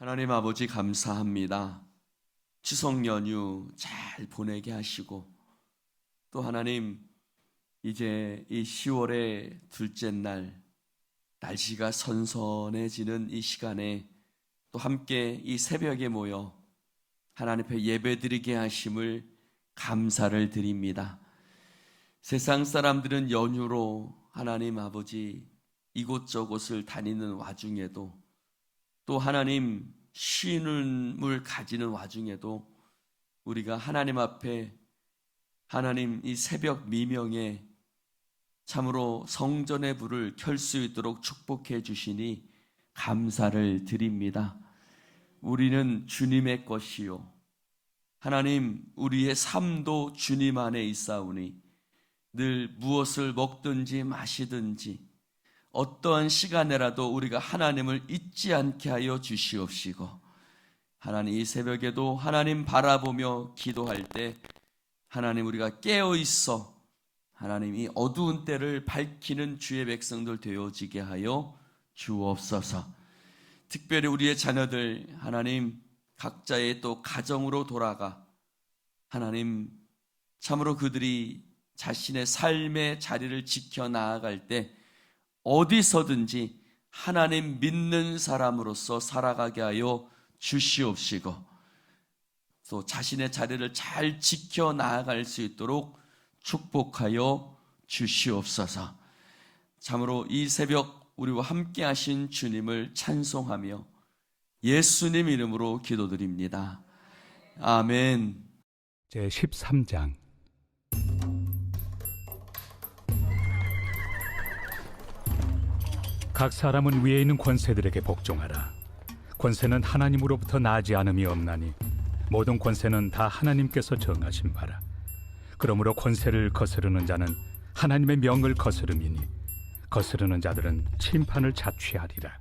하나님 아버지 감사합니다. 추석 연휴 잘 보내게 하시고 또 하나님 이제 이 10월의 둘째 날 날씨가 선선해지는 이 시간에 또 함께 이 새벽에 모여 하나님 앞에 예배드리게 하심을 감사를 드립니다. 세상 사람들은 연휴로 하나님 아버지 이곳저곳을 다니는 와중에도 또 하나님 쉼을 가지는 와중에도 우리가 하나님 앞에 하나님 이 새벽 미명에 참으로 성전의 불을 켤 수 있도록 축복해 주시니 감사를 드립니다. 우리는 주님의 것이요 하나님 우리의 삶도 주님 안에 있사오니 늘 무엇을 먹든지 마시든지 어떠한 시간에라도 우리가 하나님을 잊지 않게 하여 주시옵시고 하나님 이 새벽에도 하나님 바라보며 기도할 때 하나님 우리가 깨어 있어 하나님 이 어두운 때를 밝히는 주의 백성들 되어지게 하여 주옵소서. 특별히 우리의 자녀들 하나님 각자의 또 가정으로 돌아가 하나님 참으로 그들이 자신의 삶의 자리를 지켜 나아갈 때 어디서든지 하나님 믿는 사람으로서 살아가게 하여 주시옵시고 또 자신의 자리를 잘 지켜 나아갈 수 있도록 축복하여 주시옵소서. 참으로 이 새벽 우리와 함께 하신 주님을 찬송하며 예수님 이름으로 기도드립니다. 아멘. 제13장 각 사람은 위에 있는 권세들에게 복종하라. 권세는 하나님으로부터 나지 않음이 없나니 모든 권세는 다 하나님께서 정하신 바라. 그러므로 권세를 거스르는 자는 하나님의 명을 거스름이니 거스르는 자들은 심판을 자취하리라.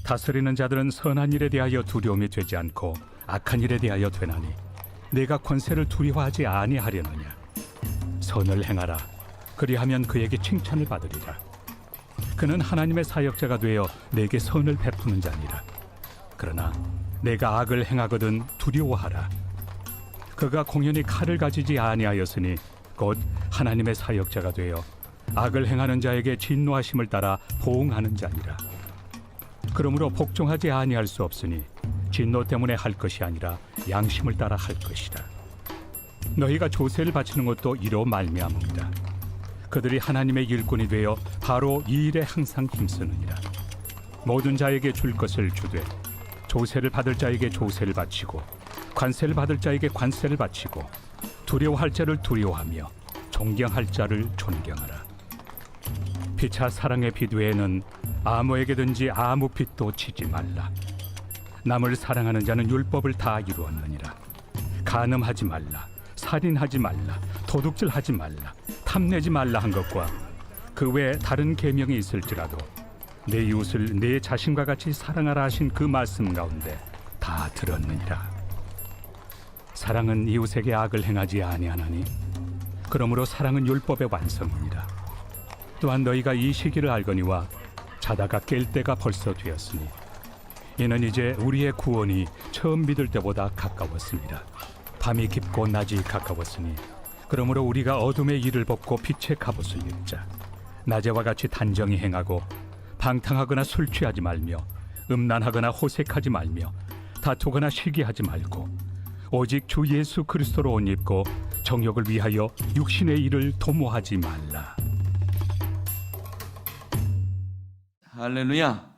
다스리는 자들은 선한 일에 대하여 두려움이 되지 않고 악한 일에 대하여 되나니 내가 권세를 두려워하지 아니하려느냐. 선을 행하라. 그리하면 그에게 칭찬을 받으리라. 그는 하나님의 사역자가 되어 내게 선을 베푸는 자니라. 그러나 내가 악을 행하거든 두려워하라. 그가 공연히 칼을 가지지 아니하였으니 곧 하나님의 사역자가 되어 악을 행하는 자에게 진노하심을 따라 보응하는 자니라. 그러므로 복종하지 아니할 수 없으니 진노 때문에 할 것이 아니라 양심을 따라 할 것이라. 너희가 조세를 바치는 것도 이로 말미암음이라. 그들이 하나님의 일꾼이 되어 바로 이 일에 항상 힘쓰느니라. 모든 자에게 줄 것을 주되 조세를 받을 자에게 조세를 바치고 관세를 받을 자에게 관세를 바치고 두려워할 자를 두려워하며 존경할 자를 존경하라. 피차 사랑의 빛 외에는 아무에게든지 아무 빛도 치지 말라. 남을 사랑하는 자는 율법을 다 이루었느니라. 간음하지 말라, 살인하지 말라, 도둑질하지 말라, 탐내지 말라 한 것과 그 외에 다른 계명이 있을지라도 내 이웃을 내 자신과 같이 사랑하라 하신 그 말씀 가운데 다 들었느니라. 사랑은 이웃에게 악을 행하지 아니하나니 그러므로 사랑은 율법의 완성이니라. 또한 너희가 이 시기를 알거니와 자다가 깰 때가 벌써 되었으니 이는 이제 우리의 구원이 처음 믿을 때보다 가까웠습니다. 밤이 깊고 낮이 가까웠으니 그러므로 우리가 어둠의 일을 벗고 빛의 갑옷을 입자. 낮에와 같이 단정히 행하고 방탕하거나 술 취하지 말며 음란하거나 호색하지 말며 다투거나 시기하지 말고 오직 주 예수 그리스도로 옷 입고 정욕을 위하여 육신의 일을 도모하지 말라. 할렐루야.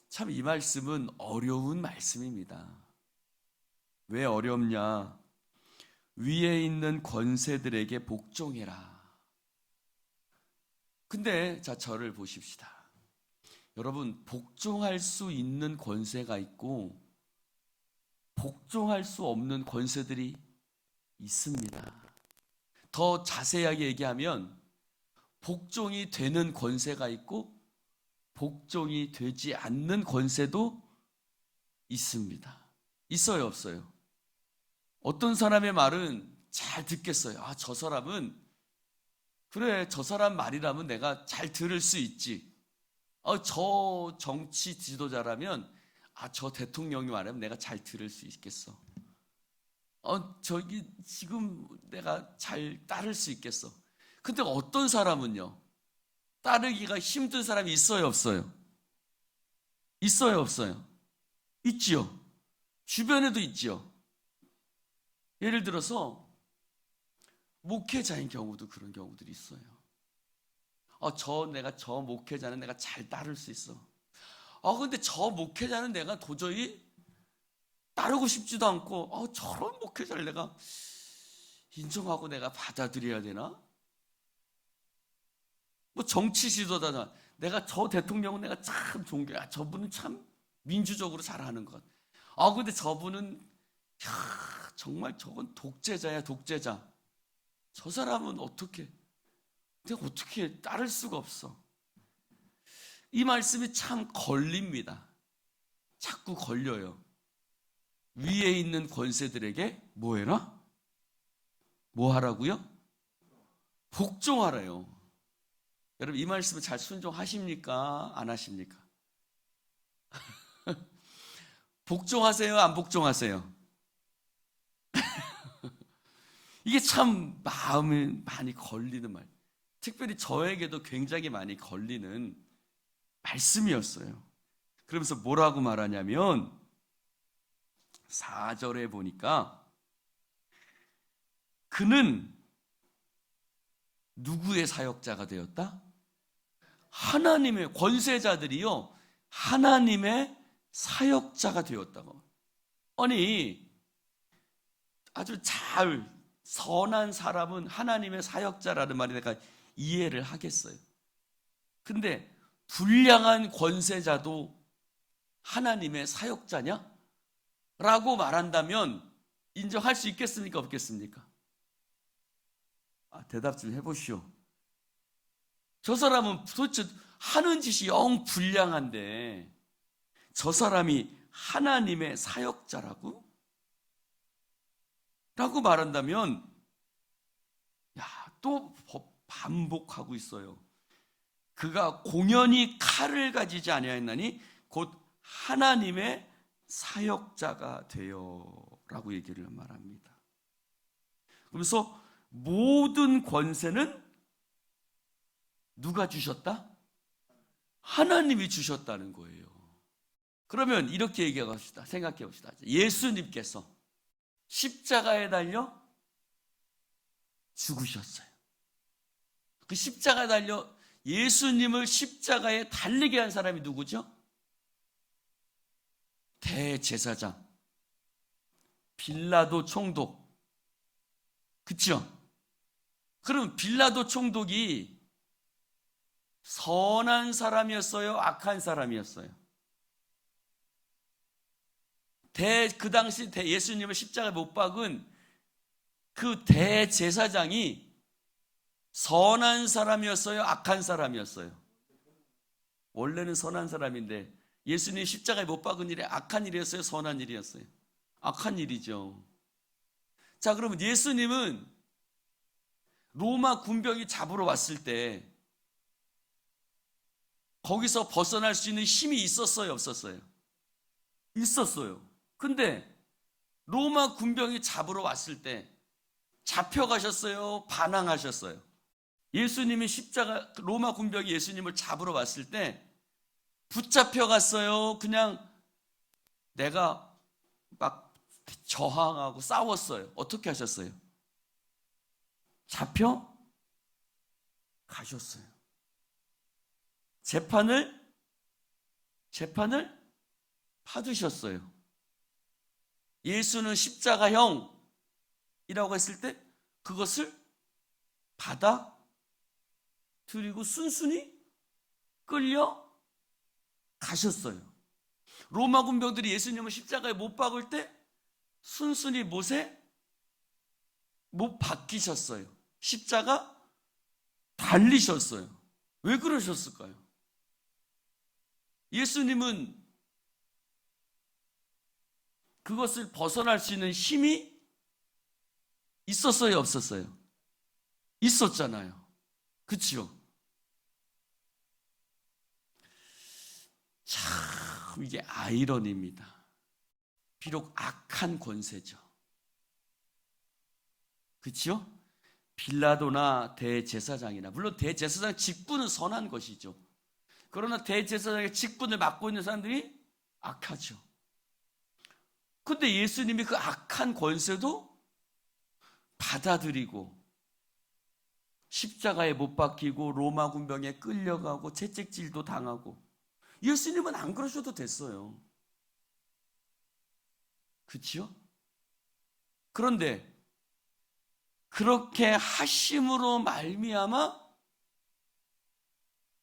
참 이 말씀은 어려운 말씀입니다. 왜 어렵냐? 위에 있는 권세들에게 복종해라. 근데 자 저를 보십시다. 여러분 복종할 수 있는 권세가 있고 복종할 수 없는 권세들이 있습니다. 더 자세하게 얘기하면 복종이 되는 권세가 있고 복종이 되지 않는 권세도 있습니다. 있어요, 없어요? 어떤 사람의 말은 잘 듣겠어요. 아, 저 사람은 그래, 저 사람 말이라면 내가 잘 들을 수 있지. 저 정치 지도자라면 저 대통령이 말하면 내가 잘 들을 수 있겠어. 저기 지금 내가 잘 따를 수 있겠어. 근데 어떤 사람은요, 따르기가 힘든 사람이 있어요, 없어요? 있어요, 없어요? 있지요. 주변에도 있지요. 예를 들어서 목회자인 경우도 그런 경우들이 있어요. 내가 저 목회자는 내가 잘 따를 수 있어. 근데 저 목회자는 내가 도저히 따르고 싶지도 않고, 저런 목회자를 내가 인정하고 내가 받아들여야 되나? 뭐 정치 지도자나 내가 저 대통령은 내가 참 존경해. 저분은 참 민주적으로 잘하는 것. 근데 저분은 정말 저건 독재자야, 독재자. 저 사람은 내가 어떻게 따를 수가 없어. 이 말씀이 참 걸립니다. 자꾸 걸려요. 위에 있는 권세들에게 뭐 해라? 뭐 하라고요? 복종하래요. 여러분 이 말씀을 잘 순종하십니까? 안 하십니까? 복종하세요? 안 복종하세요? 이게 참 마음에 많이 걸리는 말. 특별히 저에게도 굉장히 많이 걸리는 말씀이었어요. 그러면서 뭐라고 말하냐면 4절에 보니까 그는 누구의 사역자가 되었다? 하나님의 권세자들이요, 하나님의 사역자가 되었다고. 아니, 아주 잘 선한 사람은 하나님의 사역자라는 말이 내가 이해를 하겠어요. 근데 불량한 권세자도 하나님의 사역자냐? 라고 말한다면 인정할 수 있겠습니까? 없겠습니까? 대답 좀 해보시오. 저 사람은 도대체 하는 짓이 영 불량한데 저 사람이 하나님의 사역자라고? 라고 말한다면 또 반복하고 있어요. 그가 공연히 칼을 가지지 아니하였나니 곧 하나님의 사역자가 되어 라고 얘기를 말합니다. 그래서 모든 권세는 누가 주셨다? 하나님이 주셨다는 거예요. 그러면 이렇게 얘기합시다. 생각해 봅시다. 예수님께서 십자가에 달려 죽으셨어요. 그 십자가에 달려 예수님을 십자가에 달리게 한 사람이 누구죠? 대제사장 빌라도 총독. 그렇죠? 그럼 빌라도 총독이 선한 사람이었어요? 악한 사람이었어요? 그 당시 예수님을 십자가에 못 박은 그 대제사장이 선한 사람이었어요? 악한 사람이었어요? 원래는 선한 사람인데 예수님 십자가에 못 박은 일이 악한 일이었어요? 선한 일이었어요? 악한 일이죠. 자, 그러면 예수님은 로마 군병이 잡으러 왔을 때 거기서 벗어날 수 있는 힘이 있었어요? 없었어요? 있었어요. 근데 로마 군병이 잡으러 왔을 때 잡혀가셨어요? 반항하셨어요? 예수님이 로마 군병이 예수님을 잡으러 왔을 때 붙잡혀갔어요? 그냥 내가 막 저항하고 싸웠어요? 어떻게 하셨어요? 잡혀가셨어요. 재판을 받으셨어요. 예수는 십자가형이라고 했을 때 그것을 받아들이고 순순히 끌려가셨어요. 로마 군병들이 예수님을 십자가에 못 박을 때 순순히 못에 못 박히셨어요. 십자가 달리셨어요. 왜 그러셨을까요? 예수님은 그것을 벗어날 수 있는 힘이 있었어요? 없었어요? 있었잖아요. 그치요? 참 이게 아이러니입니다. 비록 악한 권세죠. 그렇죠? 빌라도나 대제사장이나, 물론 대제사장 직분은 선한 것이죠. 그러나 대제사장의 직분을 맡고 있는 사람들이 악하죠. 근데 예수님이 그 악한 권세도 받아들이고 십자가에 못 박히고 로마 군병에 끌려가고 채찍질도 당하고, 예수님은 안 그러셔도 됐어요. 그렇죠? 그런데 그렇게 하심으로 말미암아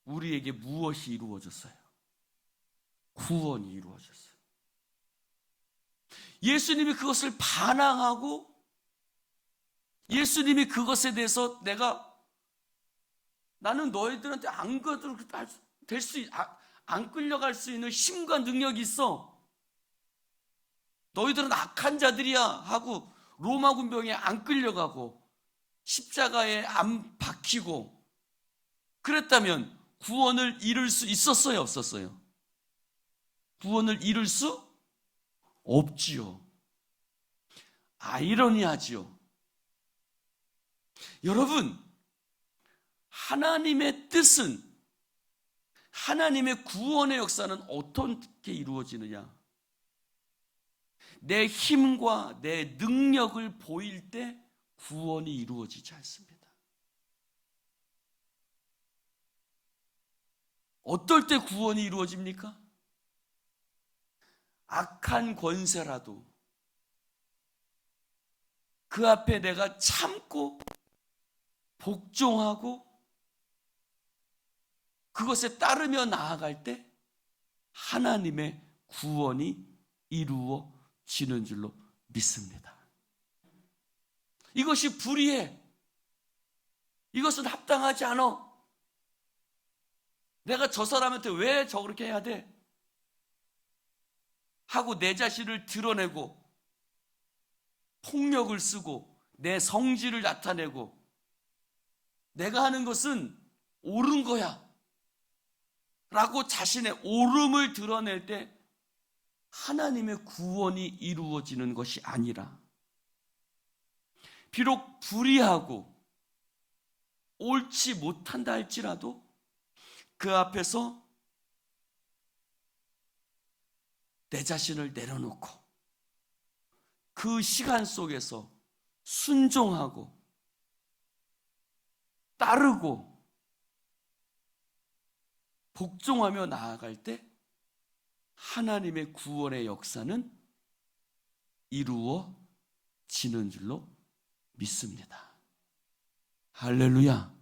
우리에게 무엇이 이루어졌어요? 구원이 이루어졌어요. 예수님이 그것을 반항하고 예수님이 그것에 대해서 나는 너희들한테 안 끌려갈 수 있는 힘과 능력이 있어. 너희들은 악한 자들이야 하고 로마 군병에 안 끌려가고 십자가에 안 박히고 그랬다면 구원을 이룰 수 있었어요, 없었어요? 구원을 이룰 수 없지요. 아이러니하지요. 여러분, 하나님의 뜻은, 하나님의 구원의 역사는 어떻게 이루어지느냐? 내 힘과 내 능력을 보일 때 구원이 이루어지지 않습니다. 어떨 때 구원이 이루어집니까? 악한 권세라도 그 앞에 내가 참고 복종하고 그것에 따르며 나아갈 때 하나님의 구원이 이루어지는 줄로 믿습니다. 이것이 불의해. 이것은 합당하지 않아. 내가 저 사람한테 왜 저렇게 해야 돼? 하고 내 자신을 드러내고 폭력을 쓰고 내 성질을 나타내고 내가 하는 것은 옳은 거야 라고 자신의 옳음을 드러낼 때 하나님의 구원이 이루어지는 것이 아니라, 비록 불의하고 옳지 못한다 할지라도 그 앞에서 내 자신을 내려놓고 그 시간 속에서 순종하고 따르고 복종하며 나아갈 때 하나님의 구원의 역사는 이루어지는 줄로 믿습니다. 할렐루야.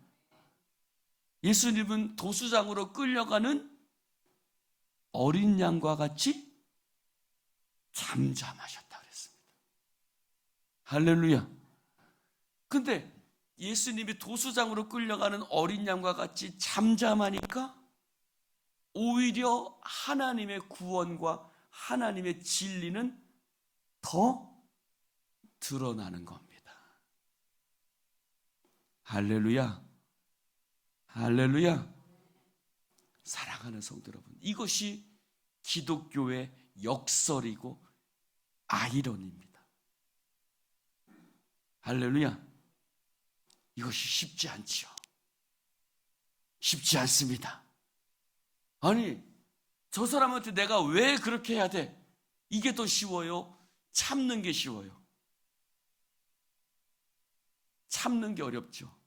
예수님은 도수장으로 끌려가는 어린 양과 같이 잠잠하셨다 그랬습니다. 할렐루야. 근데 예수님이 도수장으로 끌려가는 어린 양과 같이 잠잠하니까 오히려 하나님의 구원과 하나님의 진리는 더 드러나는 겁니다. 할렐루야. 할렐루야. 사랑하는 성도 여러분, 이것이 기독교의 역설이고 아이러니입니다. 할렐루야. 이것이 쉽지 않지요. 쉽지 않습니다. 아니, 저 사람한테 내가 왜 그렇게 해야 돼? 이게 더 쉬워요? 참는 게 쉬워요? 참는 게 어렵죠.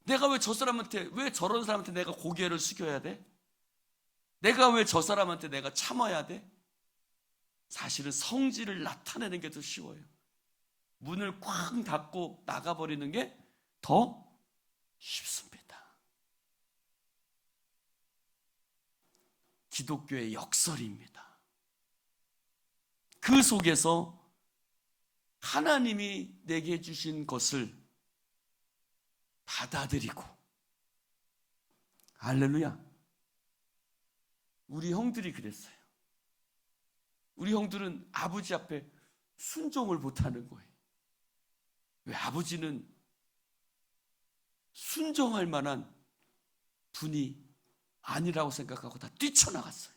내가 왜 저런 사람한테 내가 고개를 숙여야 돼? 내가 왜 저 사람한테 내가 참아야 돼? 사실은 성질을 나타내는 게 더 쉬워요. 문을 쾅 닫고 나가버리는 게 더 쉽습니다. 기독교의 역설입니다. 그 속에서 하나님이 내게 주신 것을 받아들이고, 할렐루야. 우리 형들이 그랬어요. 우리 형들은 아버지 앞에 순종을 못하는 거예요. 왜? 아버지는 순종할 만한 분이 아니라고 생각하고 다 뛰쳐나갔어요.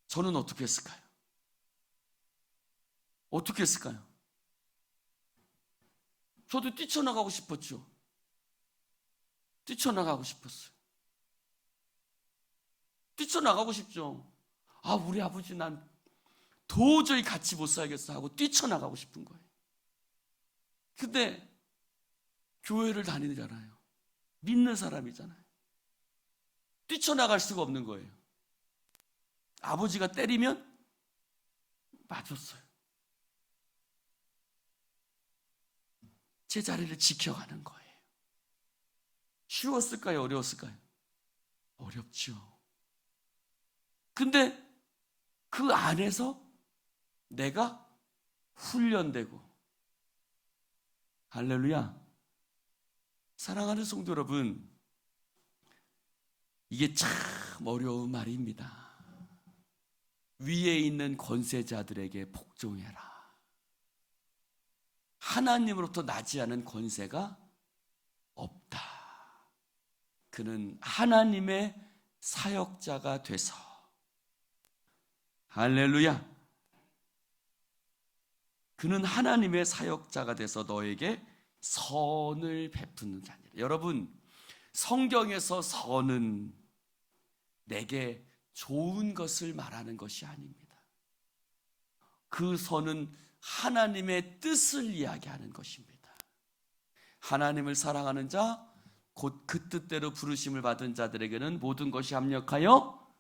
저는 어떻게 했을까요? 어떻게 했을까요? 저도 뛰쳐나가고 싶었죠. 뛰쳐나가고 싶었어요. 뛰쳐나가고 싶죠. 아, 우리 아버지 난 도저히 같이 못 살겠어 하고 뛰쳐나가고 싶은 거예요. 근데 교회를 다니잖아요. 믿는 사람이잖아요. 뛰쳐나갈 수가 없는 거예요. 아버지가 때리면 맞았어요. 제 자리를 지켜가는 거예요. 쉬웠을까요? 어려웠을까요? 어렵죠. 근데 그 안에서 내가 훈련되고, 할렐루야. 사랑하는 성도 여러분, 이게 참 어려운 말입니다. 위에 있는 권세자들에게 복종해라. 하나님으로부터 나지 않은 권세가 없다. 그는 하나님의 사역자가 돼서, 할렐루야. 그는 하나님의 사역자가 돼서 너에게 선을 베푸는 자니라. 여러분, 성경에서 선은 내게 좋은 것을 말하는 것이 아닙니다. 그 선은 하나님의 뜻을 이야기하는 것입니다. 하나님을 사랑하는 자, 곧 그 뜻대로 부르심을 받은 자들에게는 모든 것이 합력하여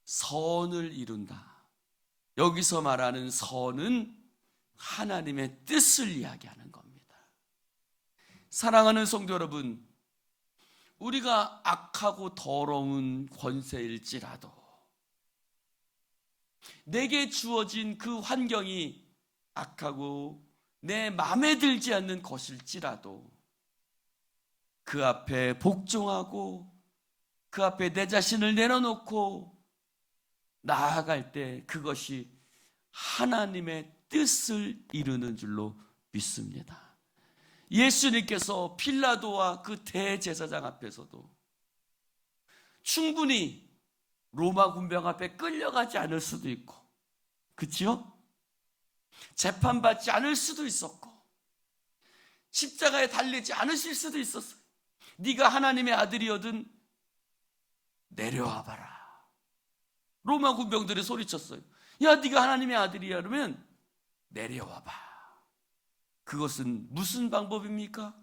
선을 이룬다. 여기서 말하는 선은 하나님의 뜻을 이야기하는 겁니다. 사랑하는 성도 여러분, 우리가 악하고 더러운 권세일지라도, 내게 주어진 그 환경이 악하고 내 마음에 들지 않는 것일지라도 그 앞에 복종하고 그 앞에 내 자신을 내려놓고 나아갈 때 그것이 하나님의 뜻을 이루는 줄로 믿습니다. 예수님께서 필라도와 그 대제사장 앞에서도 충분히 로마 군병 앞에 끌려가지 않을 수도 있고, 그치요? 재판받지 않을 수도 있었고, 십자가에 달리지 않으실 수도 있었어요. 네가 하나님의 아들이거든 내려와 봐라. 로마 군병들이 소리쳤어요. 야, 네가 하나님의 아들이야. 그러면 내려와 봐. 그것은 무슨 방법입니까?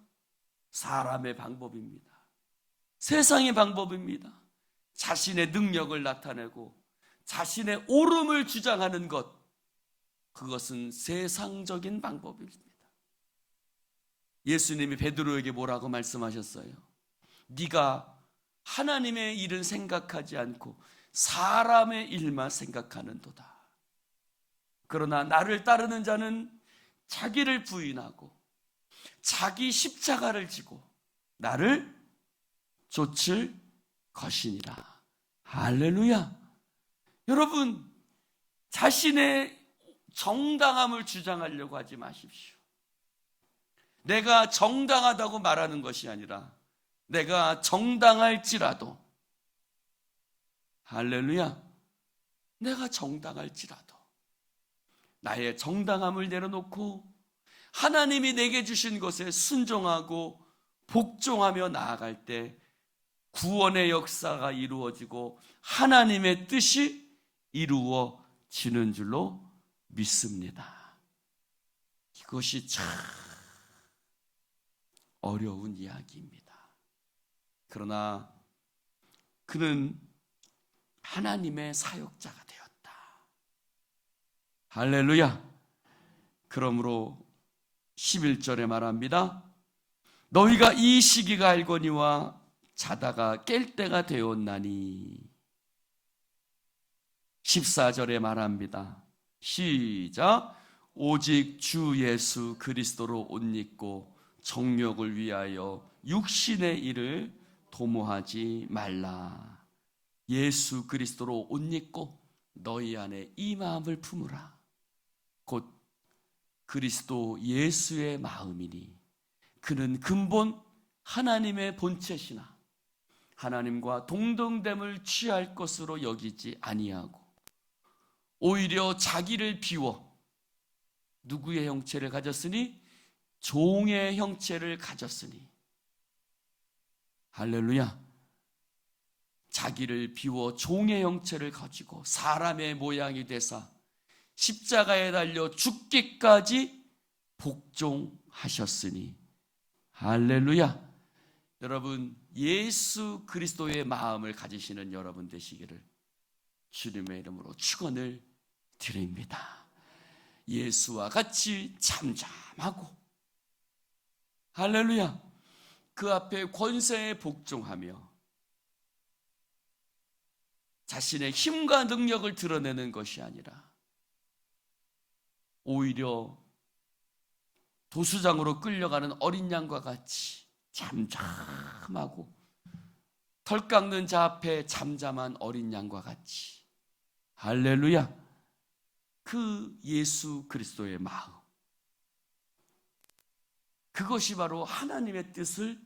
사람의 방법입니다. 세상의 방법입니다. 자신의 능력을 나타내고 자신의 옳음을 주장하는 것, 그것은 세상적인 방법입니다. 예수님이 베드로에게 뭐라고 말씀하셨어요? 네가 하나님의 일은 생각하지 않고 사람의 일만 생각하는도다. 그러나 나를 따르는 자는 자기를 부인하고 자기 십자가를 지고 나를 좇을 것이니라. 할렐루야. 여러분, 자신의 정당함을 주장하려고 하지 마십시오. 내가 정당하다고 말하는 것이 아니라 내가 정당할지라도, 할렐루야, 내가 정당할지라도 나의 정당함을 내려놓고 하나님이 내게 주신 것에 순종하고 복종하며 나아갈 때 구원의 역사가 이루어지고 하나님의 뜻이 이루어지는 줄로 믿습니다. 이것이 참 어려운 이야기입니다. 그러나 그는 하나님의 사역자가 되었다. 할렐루야. 그러므로 11절에 말합니다. 너희가 이 시기가 알거니와 자다가 깰 때가 되었나니. 14절에 말합니다. 시작. 오직 주 예수 그리스도로 옷 입고 정욕을 위하여 육신의 일을 도모하지 말라. 예수 그리스도로 옷 입고 너희 안에 이 마음을 품으라. 곧 그리스도 예수의 마음이니 그는 근본 하나님의 본체시나 하나님과 동등됨을 취할 것으로 여기지 아니하고 오히려 자기를 비워 누구의 형체를 가졌으니? 종의 형체를 가졌으니. 할렐루야. 자기를 비워 종의 형체를 가지고 사람의 모양이 되사 십자가에 달려 죽기까지 복종하셨으니. 할렐루야. 여러분, 예수 그리스도의 마음을 가지시는 여러분 되시기를 주님의 이름으로 축원을 드립니다. 예수와 같이 잠잠하고, 할렐루야, 그 앞에 권세에 복종하며 자신의 힘과 능력을 드러내는 것이 아니라 오히려 도수장으로 끌려가는 어린 양과 같이 잠잠하고, 털 깎는 자 앞에 잠잠한 어린 양과 같이, 할렐루야, 그 예수 그리스도의 마음, 그것이 바로 하나님의 뜻을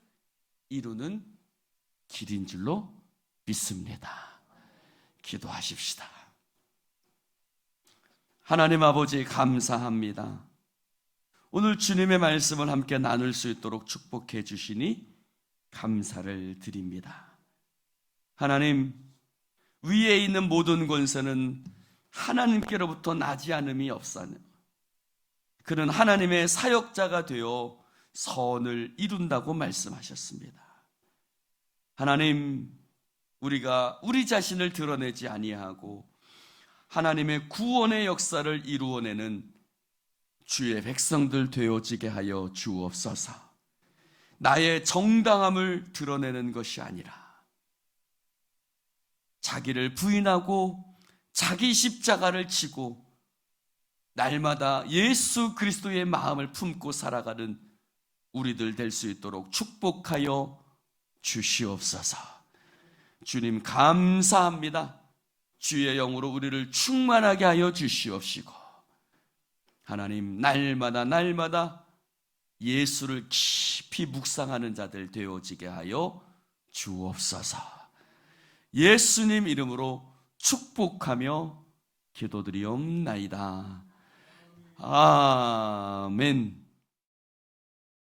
이루는 길인 줄로 믿습니다. 기도하십시다. 하나님 아버지, 감사합니다. 오늘 주님의 말씀을 함께 나눌 수 있도록 축복해 주시니 감사를 드립니다. 하나님, 위에 있는 모든 권세는 하나님께로부터 나지 않음이 없사니 그는 하나님의 사역자가 되어 선을 이룬다고 말씀하셨습니다. 하나님, 우리가 우리 자신을 드러내지 아니하고 하나님의 구원의 역사를 이루어내는 주의 백성들 되어지게 하여 주옵소서. 나의 정당함을 드러내는 것이 아니라 자기를 부인하고 자기 십자가를 지고 날마다 예수 그리스도의 마음을 품고 살아가는 우리들 될 수 있도록 축복하여 주시옵소서. 주님, 감사합니다. 주의 영으로 우리를 충만하게 하여 주시옵시고, 하나님, 날마다 예수를 깊이 묵상하는 자들 되어지게 하여 주옵소서. 예수님 이름으로 축복하며 기도드리옵나이다. 아멘.